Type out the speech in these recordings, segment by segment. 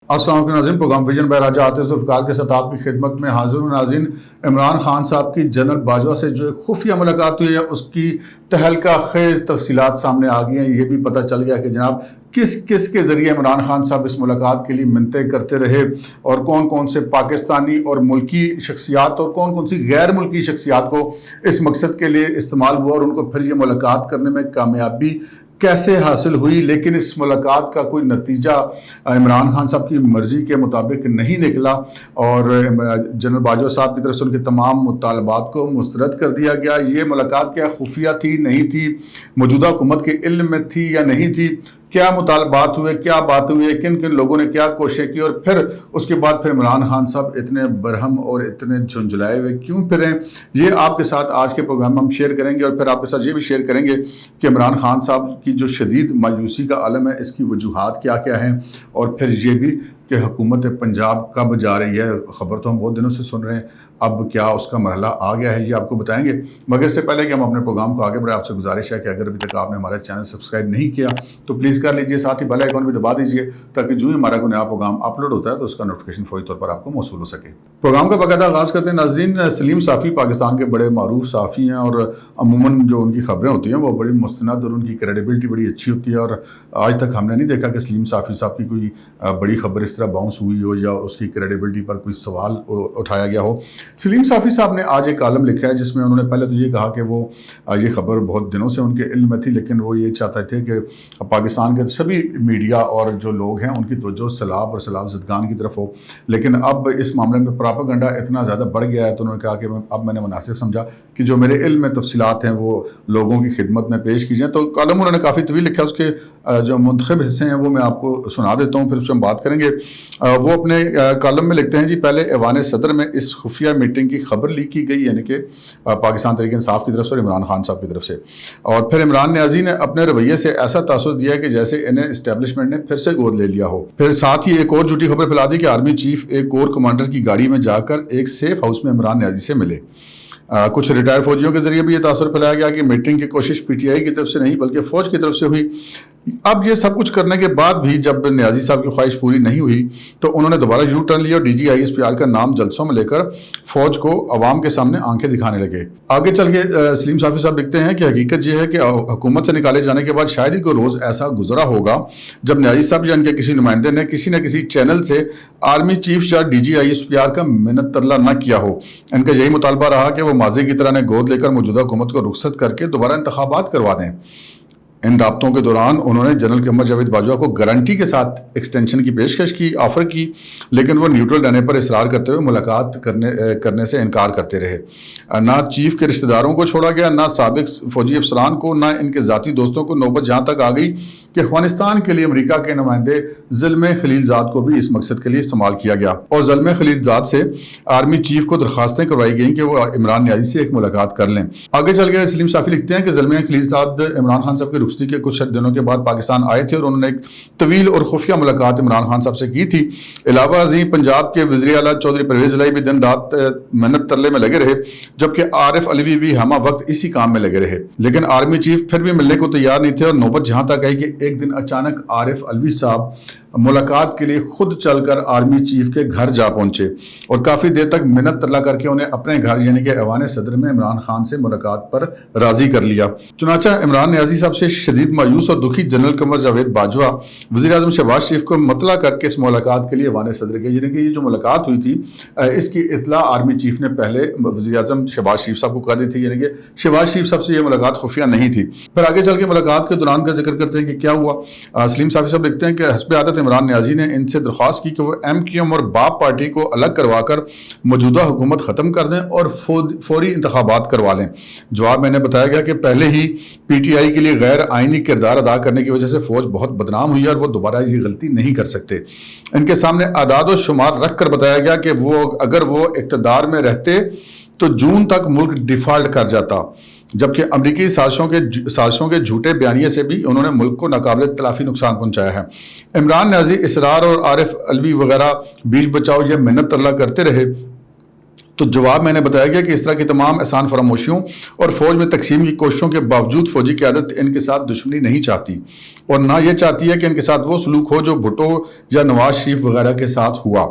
السلام علیکم ناظرین، پروگرام ویژن بہ راجہ عاطف ذوالفقار کے ساتھ آپ کی خدمت میں حاضر ہوں۔ ناظرین، عمران خان صاحب کی جنرل باجوہ سے جو خفیہ ملاقات ہوئی ہے اس کی تہلکہ خیز تفصیلات سامنے آ گئی ہیں۔ یہ بھی پتہ چل گیا کہ جناب کس کے ذریعے عمران خان صاحب اس ملاقات کے لیے منتیں کرتے رہے اور کون کون سے پاکستانی اور ملکی شخصیات اور کون کون سی غیر ملکی شخصیات کو اس مقصد کے لیے استعمال ہوا اور ان کو پھر یہ ملاقات کرنے میں کامیابی کیسے حاصل ہوئی۔ لیکن اس ملاقات کا کوئی نتیجہ عمران خان صاحب کی مرضی کے مطابق نہیں نکلا اور جنرل باجوہ صاحب کی طرف سے ان کے تمام مطالبات کو مسترد کر دیا گیا۔ یہ ملاقات کیا خفیہ تھی، نہیں تھی، موجودہ حکومت کے علم میں تھی یا نہیں تھی، کیا مطالبات ہوئے، کیا بات ہوئی ہے، کن کن لوگوں نے کیا کوششیں کی، اور پھر اس کے بعد عمران خان صاحب اتنے برہم اور اتنے جھنجھلائے ہوئے کیوں پھریں، یہ آپ کے ساتھ آج کے پروگرام میں ہم شیئر کریں گے۔ اور پھر آپ کے ساتھ یہ بھی شیئر کریں گے کہ عمران خان صاحب کی جو شدید مایوسی کا عالم ہے اس کی وجوہات کیا کیا ہیں، اور پھر یہ بھی کہ حکومت پنجاب کب جا رہی ہے۔ خبر تو ہم بہت دنوں سے سن رہے ہیں، اب کیا اس کا مرحلہ آ گیا ہے، یہ آپ کو بتائیں گے۔ مگر اس سے پہلے کہ ہم اپنے پروگرام کو آگے بڑھیں، آپ سے گزارش ہے کہ اگر ابھی تک آپ نے ہمارا چینل سبسکرائب نہیں کیا تو پلیز کر لیجئے، ساتھ ہی بیل آئیکن بھی دبا دیجئے تاکہ جو ہی ہمارا کوئی نیا پروگرام اپلوڈ ہوتا ہے تو اس کا نوٹیفیکیشن فوری طور پر آپ کو موصول ہو سکے۔ پروگرام کا باقاعدہ آغاز کرتے ہیں۔ ناظرین، سلیم صافی پاکستان کے بڑے معروف صحافی ہیں اور عموماً جو ان کی خبریں ہوتی ہیں وہ بڑی مستند اور ان کی کریڈیبلٹی بڑی اچھی ہوتی ہے، اور آج تک ہم نے نہیں دیکھا کہ سلیم صافی صاحب کی کوئی بڑی خبر اس طرح باؤنس ہوئی ہو یا اس کی کریڈیبلٹی پر کوئی سوال اٹھایا گیا ہو۔ سلیم صافی صاحب نے آج ایک کالم لکھا ہے جس میں انہوں نے پہلے تو یہ کہا کہ وہ یہ خبر بہت دنوں سے ان کے علم میں تھی، لیکن وہ یہ چاہتے تھے کہ پاکستان کے سبھی میڈیا اور جو لوگ ہیں ان کی توجہ سیلاب اور سیلاب زدگان کی طرف ہو، لیکن اب اس معاملے میں پراپیگنڈا اتنا زیادہ بڑھ گیا ہے تو انہوں نے کہا کہ اب میں نے مناسب سمجھا کہ جو میرے علم میں تفصیلات ہیں وہ لوگوں کی خدمت میں پیش کی جائیں۔ تو کالم انہوں نے کافی طویل لکھا ہے، اس کے جو منتخب حصے ہیں وہ میں آپ کو سنا دیتا ہوں، پھر اس میں ہم بات کریں گے۔ وہ اپنے کالم میں لکھتے ہیں جی، پہلے ایوان صدر میں اس خفیہ میٹنگ کی خبر لیک کی گئی، یعنی کہ پاکستان تحریک انصاف کی طرف سے اور عمران خان صاحب کی طرف سے، اور پھر عمران نیازی نے اپنے رویے سے ایسا تاثر دیا کہ جیسے انہیں اسٹیبلشمنٹ نے پھر سے گود لے لیا ہو۔ پھر ساتھ ہی ایک اور جھوٹی خبر پھیلا دی کہ آرمی چیف ایک کور کمانڈر کی گاڑی میں جا کر ایک سیف ہاؤس میں عمران نیازی سے ملے۔ کچھ ریٹائر فوجیوں کے ذریعے بھی یہ تاثر پھیلایا گیا کہ میٹنگ کی کوشش پی ٹی آئی کی طرف سے نہیں بلکہ فوج کی طرف سے ہوئی۔ اب یہ سب کچھ کرنے کے بعد بھی جب نیازی صاحب کی خواہش پوری نہیں ہوئی تو انہوں نے دوبارہ یو ٹرن لیا اور D G I S P R کا نام جلسوں میں لے کر فوج کو عوام کے سامنے آنکھیں دکھانے لگے۔ آگے چل کے سلیم صافی صاحب لکھتے ہیں کہ حقیقت یہ ہے کہ حکومت سے نکالے جانے کے بعد شاید ہی کوئی روز ایسا گزرا ہوگا جب نیازی صاحب یا ان کے کسی نمائندے نے کسی نہ کسی چینل سے آرمی چیف یا D G I S P R کا منت ترلا نہ کیا ہو۔ ان کا یہی مطالبہ رہا کہ وہ ماضی کی طرح نے گود لے کر موجودہ حکومت کو رخصت کر کے دوبارہ انتخابات کروا دیں۔ ان رابطوں کے دوران انہوں نے جنرل قمر جاوید باجوہ کو گارنٹی کے ساتھ ایکسٹینشن کی پیشکش کی، آفر کی، لیکن وہ نیوٹرل رہنے پر اصرار کرتے ہوئے ملاقات کرنے سے انکار کرتے رہے۔ نہ چیف کے رشتہ داروں کو چھوڑا گیا، نہ سابق فوجی افسران کو، نہ ان کے ذاتی دوستوں کو۔ نوبت جہاں تک آ گئی کہ افغانستان کے لیے امریکہ کے نمائندے زلمے خلیل زاد کو بھی اس مقصد کے لیے استعمال کیا گیا، اور زلمے خلیل زاد سے آرمی چیف کو درخواستیں کروائی گئیں کہ وہ عمران نیازی سے ایک ملاقات کر لیں۔ آگے چل کے سلیم صافی لکھتے ہیں کہ زلمے خلیل زاد عمران خان صاحب کے کے کچھ دنوں کے بعد پاکستان آئے تھے اور انہوں نے ایک طویل اور خفیہ ملاقات عمران خان صاحب سے کی تھی۔ علاوہ ازیں پنجاب کے وزیر اعلیٰ چودھری پرویز الہی بھی دن رات محنت ترلے میں لگے رہے، جبکہ عارف علوی بھی ہمہ وقت اسی کام میں لگے رہے، لیکن آرمی چیف پھر بھی ملنے کو تیار نہیں تھے۔ اور نوبت جہاں تک آئی کہ ایک دن اچانک عارف علوی صاحب ملاقات کے لیے خود چل کر آرمی چیف کے گھر جا پہنچے اور کافی دیر تک منت ترلا کر کے انہیں اپنے گھر یعنی کہ ایوان صدر میں عمران خان سے ملاقات پر راضی کر لیا۔ چنانچہ عمران نیازی صاحب سے شدید مایوس اور دکھی جنرل قمر جاوید باجوہ وزیر اعظم شہباز شریف کو مطلع کر کے اس ملاقات کے لیے ایوان صدر گئے، یعنی کہ یہ جو ملاقات ہوئی تھی اس کی اطلاع آرمی چیف نے پہلے وزیر اعظم شہباز شریف صاحب کو کر دی تھی، یعنی کہ شہباز شریف صاحب سے یہ ملاقات خفیہ نہیں تھی۔ پھر آگے چل کے ملاقات کے دوران کا ذکر کرتے ہیں کہ کیا ہوا۔ سلیم صافی صاحب لکھتے ہیں کہ حسب عادت عمران نیازی نے ان سے درخواست کی کہ وہ ایم کیو ایم اور باپ پارٹی کو الگ کروا کر موجودہ حکومت ختم کر دیں اور فوری انتخابات کروا لیں۔ جواب میں نے بتایا گیا کہ پہلے ہی پی ٹی آئی کے لیے غیر آئینی کردار ادا کرنے کی وجہ سے فوج بہت بدنام ہوئی ہے اور وہ دوبارہ یہ غلطی نہیں کر سکتے۔ ان کے سامنے اعداد و شمار رکھ کر بتایا گیا کہ اگر وہ اقتدار میں رہتے تو جون تک ملک ڈیفالٹ کر جاتا، جبکہ امریکی سازشوں کے جھوٹے بیانیے سے بھی انہوں نے ملک کو ناقابل تلافی نقصان پہنچایا ہے۔ عمران نیازی اسرار اور عارف علوی وغیرہ بیچ بچاؤ یہ منت ترلا کرتے رہے تو جواب میں نے بتایا گیا کہ اس طرح کی تمام احسان فراموشیوں اور فوج میں تقسیم کی کوششوں کے باوجود فوجی قیادت ان کے ساتھ دشمنی نہیں چاہتی، اور نہ یہ چاہتی ہے کہ ان کے ساتھ وہ سلوک ہو جو بھٹو یا نواز شریف وغیرہ کے ساتھ ہوا،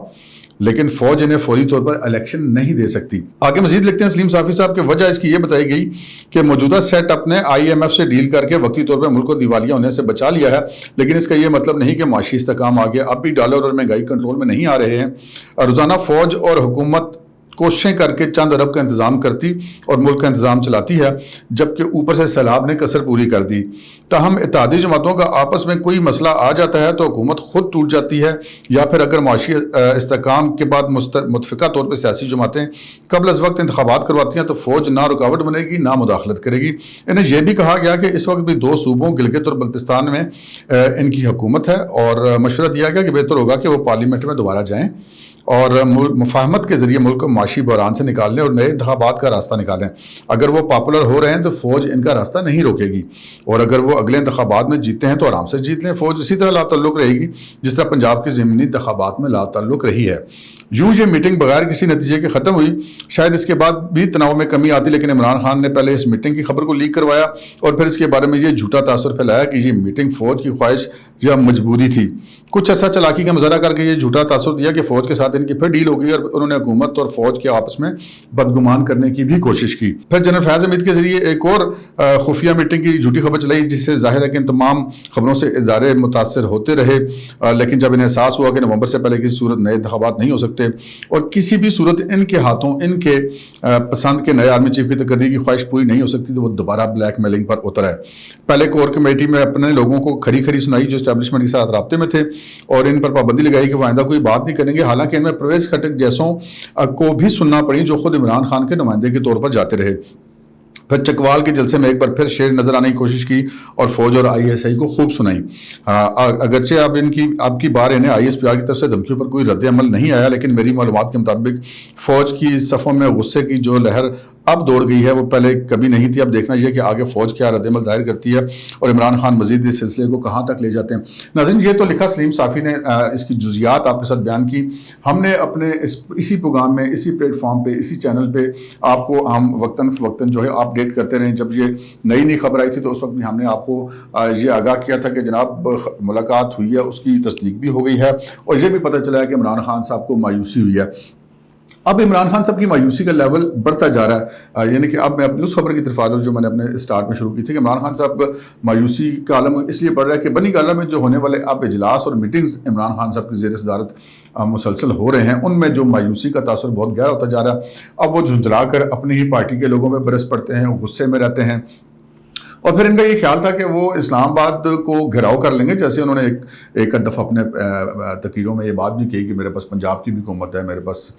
لیکن فوج انہیں فوری طور پر الیکشن نہیں دے سکتی۔ آگے مزید لکھتے ہیں سلیم صافی صاحب کہ وجہ اس کی یہ بتائی گئی کہ موجودہ سیٹ اپ نے IMF سے ڈیل کر کے وقتی طور پر ملک کو دیوالیہ ہونے سے بچا لیا ہے، لیکن اس کا یہ مطلب نہیں کہ معاشی استحکام آگے اب بھی ڈالر اور مہنگائی کنٹرول میں نہیں آ رہے ہیں۔ روزانہ فوج اور حکومت کوششیں کر کے چند ارب کا انتظام کرتی اور ملک کا انتظام چلاتی ہے، جبکہ اوپر سے سیلاب نے کسر پوری کر دی۔ تاہم اتحادی جماعتوں کا آپس میں کوئی مسئلہ آ جاتا ہے تو حکومت خود ٹوٹ جاتی ہے، یا پھر اگر معاشی استحکام کے بعد متفقہ طور پہ سیاسی جماعتیں قبل از وقت انتخابات کرواتی ہیں تو فوج نہ رکاوٹ بنے گی نہ مداخلت کرے گی۔ انہیں یہ بھی کہا گیا کہ اس وقت بھی 2 صوبوں گلگت اور بلتستان میں ان کی حکومت ہے، اور مشورہ دیا گیا کہ بہتر ہوگا کہ وہ پارلیمنٹ میں دوبارہ جائیں اور مفاہمت کے ذریعے ملک کو معاشی بحران سے نکالنے اور نئے انتخابات کا راستہ نکالیں۔ اگر وہ پاپولر ہو رہے ہیں تو فوج ان کا راستہ نہیں روکے گی، اور اگر وہ اگلے انتخابات میں جیتے ہیں تو آرام سے جیت لیں۔ فوج اسی طرح لا تعلق رہے گی جس طرح پنجاب کے ضمنی انتخابات میں لا تعلق رہی ہے۔ یوں یہ میٹنگ بغیر کسی نتیجے کے ختم ہوئی۔ شاید اس کے بعد بھی تناؤ میں کمی آتی، لیکن عمران خان نے پہلے اس میٹنگ کی خبر کو لیک کروایا اور پھر اس کے بارے میں یہ جھوٹا تاثر پھیلایا کہ یہ میٹنگ فوج کی خواہش یا مجبوری تھی۔ کچھ ایسا چالاکی کا مظاہرہ کر کے یہ جھوٹا تاثر دیا کہ فوج کے ساتھ ان کی پھر ڈیل ہو گئی، اور انہوں نے حکومت اور فوج کے آپس میں بدگمان کرنے کی بھی کوشش کی۔ پھر جنرل فیاض حمید کے ذریعے ایک اور خفیہ میٹنگ کی جھوٹی خبر چلائی، جس سے ظاہر ہے کہ ان تمام خبروں سے ادارے متاثر ہوتے رہے، لیکن جب انہیں احساس ہوا کہ نومبر سے پہلے کسی صورت نئے انتخابات نہیں ہو سکتے اور کسی بھی صورت ان کے ہاتھوں ان کے پسند کے نئے آرمی چیف کی تقرری کی خواہش پوری نہیں ہو سکتی، تو وہ دوبارہ بلیک میلنگ پر اتر ہے۔ پہلے کور کمیٹی میں اپنے لوگوں کو کھری کھری سنائی جو اسٹیبلشمنٹ کے ساتھ رابطے میں تھے، اور ان پر پابندی لگائی کہ وہ آئندہ کوئی بات نہیں کریں گے، حالانکہ ان میں پرویز خٹک جیسوں کو بھی سننا پڑی جو خود عمران خان کے نمائندے کے طور پر جاتے رہے۔ پھر چکوال کے جلسے میں ایک بار پھر شیر نظر آنے کی کوشش کی اور فوج اور ISI کو خوب سنائی۔ اگرچہ اب کی بار انہیں ISPR کی طرف سے دھمکیوں پر کوئی رد عمل نہیں آیا، لیکن میری معلومات کے مطابق فوج کی صفوں میں غصے کی جو لہر اب دوڑ گئی ہے وہ پہلے کبھی نہیں تھی۔ اب دیکھنا یہ کہ آگے فوج کیا رد عمل ظاہر کرتی ہے اور عمران خان مزید اس سلسلے کو کہاں تک لے جاتے ہیں۔ ناظرین، یہ تو لکھا سلیم صافی نے، اس کی جزیات آپ کے ساتھ بیان کی۔ ہم نے اپنے اسی پروگرام میں، اسی پلیٹ فارم پہ، اسی چینل پہ آپ کو ہم وقتاً فوقتاً جو ہے اپڈیٹ کرتے رہے۔ جب یہ نئی خبر آئی تھی تو اس وقت بھی ہم نے آپ کو یہ آگاہ کیا تھا کہ جناب ملاقات ہوئی ہے، اس کی تصدیق بھی ہو گئی ہے، اور یہ بھی پتہ چلا ہے کہ عمران خان صاحب کو مایوسی ہوئی ہے۔ اب عمران خان صاحب کی مایوسی کا لیول بڑھتا جا رہا ہے، یعنی کہ اب میں اپنی اس خبر کی طرف آ رہا ہوں جو میں نے اپنے اسٹارٹ میں شروع کی تھی کہ عمران خان صاحب مایوسی کا عالم اس لیے بڑھ رہا ہے کہ بنی گالہ میں جو ہونے والے اب اجلاس اور میٹنگز عمران خان صاحب کی زیر صدارت مسلسل ہو رہے ہیں، ان میں جو مایوسی کا تاثر بہت گہرا ہوتا جا رہا ہے۔ اب وہ جھنجھلا کر اپنی ہی پارٹی کے لوگوں پہ برس پڑتے ہیں، غصے میں رہتے ہیں، اور پھر ان کا یہ خیال تھا کہ وہ اسلام آباد کو گھراؤ کر لیں گے، جیسے انہوں نے ایک دفعہ اپنے تقریروں میں یہ بات بھی کہی کہ میرے پاس پنجاب کی بھی حکومت ہے، میرے پاس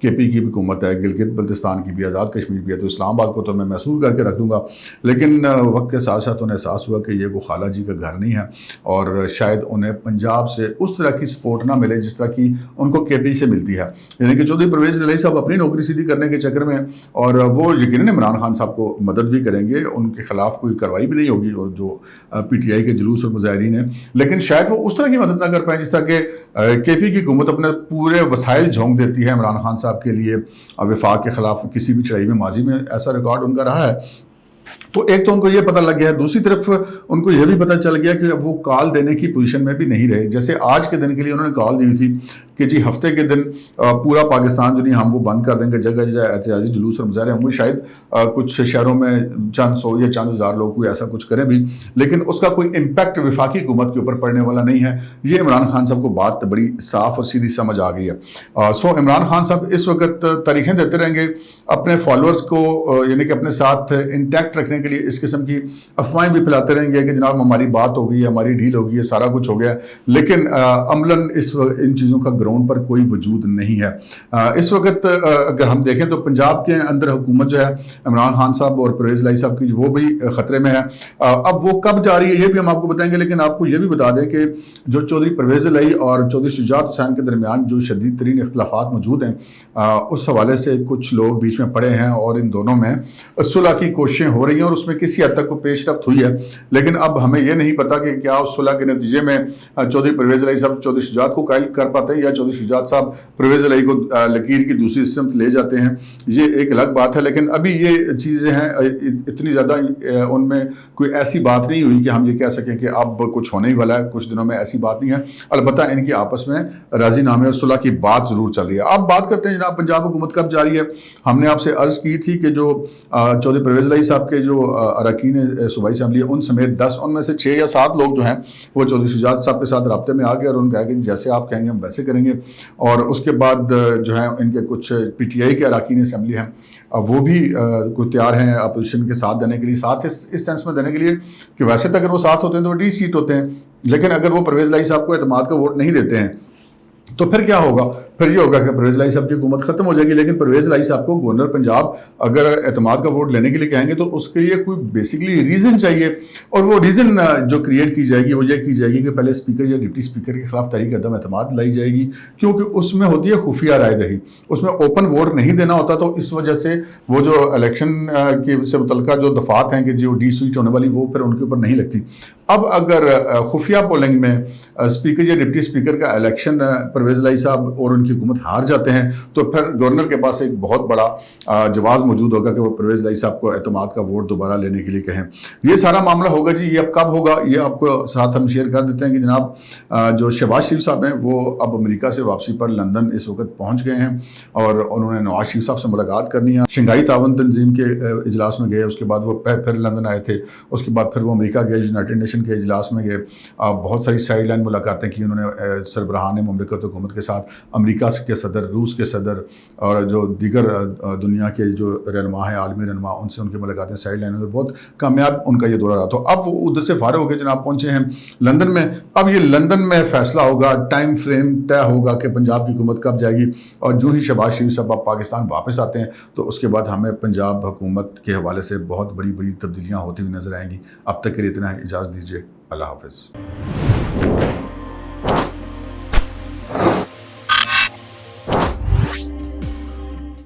KP کی بھی حکومت ہے، گلگت بلتستان کی بھی، آزاد کشمیر بھی ہے، تو اسلام آباد کو تو میں محصور کر کے رکھ دوں گا۔ لیکن وقت کے ساتھ ساتھ انہیں احساس ہوا کہ یہ وہ خالہ جی کا گھر نہیں ہے، اور شاید انہیں پنجاب سے اس طرح کی سپورٹ نہ ملے جس طرح کی ان کو KP سے ملتی ہے، یعنی کہ چودھری پرویز الہی صاحب اپنی نوکری سیدھی کرنے کے چکر میں، اور وہ یقیناً عمران خان صاحب کو مدد بھی کریں گے، ان کے خلاف کوئی کارروائی بھی نہیں ہوگی اور جو PTI کے جلوس اور مظاہرین ہیں، لیکن شاید وہ اس طرح کی مدد نہ کر پائیں جس طرح کہ KP کی حکومت اپنے پورے وسائل جھونک دیتی ہے عمران خان صاحب کے لیے وفاق کے خلاف کسی بھی چڑھائی میں۔ ماضی میں ایسا ریکارڈ ان کا رہا ہے۔ تو ایک تو ان کو یہ پتہ لگ گیا ہے، دوسری طرف ان کو یہ بھی پتہ چل گیا کہ اب وہ کال دینے کی پوزیشن میں بھی نہیں رہے۔ جیسے آج کے دن کے لیے انہوں نے کال دی تھی کہ جی ہفتے کے دن پورا پاکستان جو نہیں ہم وہ بند کر دیں گے، جگہ جگہ احتجاجی جلوس اور مظاہرے ہوں گے، شاید کچھ شہروں میں چند سو یا چند ہزار لوگ کوئی ایسا کچھ کریں بھی، لیکن اس کا کوئی امپیکٹ وفاقی حکومت کے اوپر پڑنے والا نہیں ہے۔ یہ عمران خان صاحب کو بات بڑی صاف اور سیدھی سمجھ آ گئی ہے۔ سو عمران خان صاحب اس وقت تاریخیں دیتے رہیں گے اپنے فالوورز کو، یعنی کہ اپنے ساتھ انٹیکٹ رکھنے کے لیے اس قسم کی افواہیں بھی پھیلاتے رہیں گے کہ جناب ہماری بات ہو گئی ہے، ہماری ڈیل ہو گئی ہے، سارا کچھ ہو گیا ہے، لیکن عملاً ان چیزوں کا گراؤنڈ پر کوئی وجود نہیں ہے۔ اس وقت اگر ہم دیکھیں تو پنجاب کے اندر حکومت جو ہے عمران خان صاحب اور پرویز الہی صاحب کی وہ بھی خطرے میں ہے۔ اب وہ کب جاری ہے یہ بھی ہم آپ کو بتائیں گے، لیکن آپ کو یہ بھی بتا دیں کہ جو چودھری پرویز الہی اور چودھری شجاعت حسین کے درمیان جو شدید ترین اختلافات موجود ہیں، اس حوالے سے کچھ لوگ بیچ میں پڑے ہیں اور ان دونوں میں صلح کی کوششیں ہو رہی ہیں، اور اس میں کسی حد تک کو پیش رفت ہوئی ہے، لیکن اب ہمیں یہ نہیں پتا کہ کیا اس صلح کے نتیجے میں چودھری پرویز الہی صاحب چودھری شجاعت کو قائل کر پاتے ہیں یا چودھری شجاعت صاحب پرویز الہی کو لکیر کی دوسری سمت لے جاتے ہیں، یہ ایک الگ بات ہے۔ لیکن ابھی یہ چیزیں ہیں اتنی زیادہ ان میں کوئی ایسی بات نہیں ہوئی کہ ہم یہ کہہ سکیں کہ اب کچھ ہونے ہی والا ہے، کچھ دنوں میں ایسی بات نہیں ہے۔ البتہ ان کی آپس میں راضی نامے اور صلح کی بات ضرور چل رہی ہے۔ اب بات کرتے ہیں جناب پنجاب حکومت کب جاری ہے۔ ہم نے آپ سے عرض کی تھی کہ جو چودھری پرویز الہی صاحب کے جو اراکین صوبائی اسمبلی ہے ان سمیت 10 ان میں سے 6 یا 7 لوگ جو ہیں وہ چودھری شجاعت صاحب کے ساتھ رابطے میں آ گئے اور ان کہا کہ جیسے آپ کہیں گے ہم ویسے کریں گے، اور اس کے بعد جو ہے ان کے کچھ پی ٹی آئی کے اراکین اسمبلی ہیں وہ بھی کوئی تیار ہیں اپوزیشن کے ساتھ دینے کے لیے، ساتھ اس سینس میں دینے کے لیے کہ ویسے تو اگر وہ ساتھ ہوتے ہیں تو وہ ڈی سیٹ ہوتے ہیں، لیکن اگر وہ پرویز الہی صاحب کو اعتماد کا ووٹ نہیں دیتے ہیں تو پھر کیا ہوگا؟ پھر یہ ہوگا کہ پرویز الہی صاحب کی حکومت ختم ہو جائے گی، لیکن پرویز الہی صاحب کو گورنر پنجاب اگر اعتماد کا ووٹ لینے کے لیے کہیں گے تو اس کے لیے کوئی بیسیکلی ریزن چاہیے، اور وہ ریزن جو کریٹ کی جائے گی وہ یہ کی جائے گی کہ پہلے اسپیکر یا ڈپٹی اسپیکر کے خلاف تحریک عدم اعتماد لائی جائے گی، کیونکہ اس میں ہوتی ہے خفیہ رائے دہی، اس میں اوپن ووٹ نہیں دینا ہوتا، تو اس وجہ سے وہ جو الیکشن کے سے متعلقہ جو دفعات ہیں کہ جو ڈی سیٹ ہونے والی وہ پھر ان کے اوپر نہیں لگتی۔ اب اگر خفیہ پولنگ میں اسپیکر یا ڈپٹی اسپیکر کا الیکشن پرویز الہی صاحب اور ان کی حکومت ہار جاتے ہیں تو پھر گورنر کے پاس ایک بہت بڑا جواز موجود ہوگا کہ وہ پرویز الہی صاحب کو اعتماد کا ووٹ دوبارہ لینے کے لیے کہیں۔ یہ سارا معاملہ ہوگا جی، یہ اب کب ہوگا یہ آپ کو ساتھ ہم شیئر کر دیتے ہیں کہ جناب جو شہباز شریف صاحب ہیں وہ اب امریکہ سے واپسی پر لندن اس وقت پہنچ گئے ہیں اور انہوں نے نواز شریف صاحب سے ملاقات کرنی ہے۔ شنگھائی تعاون تنظیم کے اجلاس میں گئے، اس کے بعد وہ پھر لندن آئے تھے، اس کے بعد پھر وہ امریکہ گئے، یونائٹڈ نیشن کے اجلاس میں گئے، بہت ساری سائیڈ لائن ملاقاتیں کی انہوں نے سربراہان مملکت حکومت کے ساتھ، امریکہ کے صدر، روس کے صدر اور جو دیگر دنیا کے جو رہنما ہیں، عالمی رہنما، ان سے ان کی ملاقاتیں سائیڈ لائن ہوئی، بہت کامیاب ان کا یہ دورہ رہا۔ تو اب وہ ادھر سے فارغ ہو کے جناب پہنچے ہیں لندن میں۔ اب یہ لندن میں فیصلہ ہوگا، ٹائم فریم طے ہوگا کہ پنجاب کی حکومت کب جائے گی، اور جو ہی شہباز شریف صاحب اب پاکستان واپس آتے ہیں تو اس کے بعد ہمیں پنجاب حکومت کے حوالے سے بہت بڑی بڑی تبدیلیاں ہوتی ہوئی نظر آئیں گی۔ اب تک کے لیے اتنا ہے، اجازت دیجیے، اللہ حافظ۔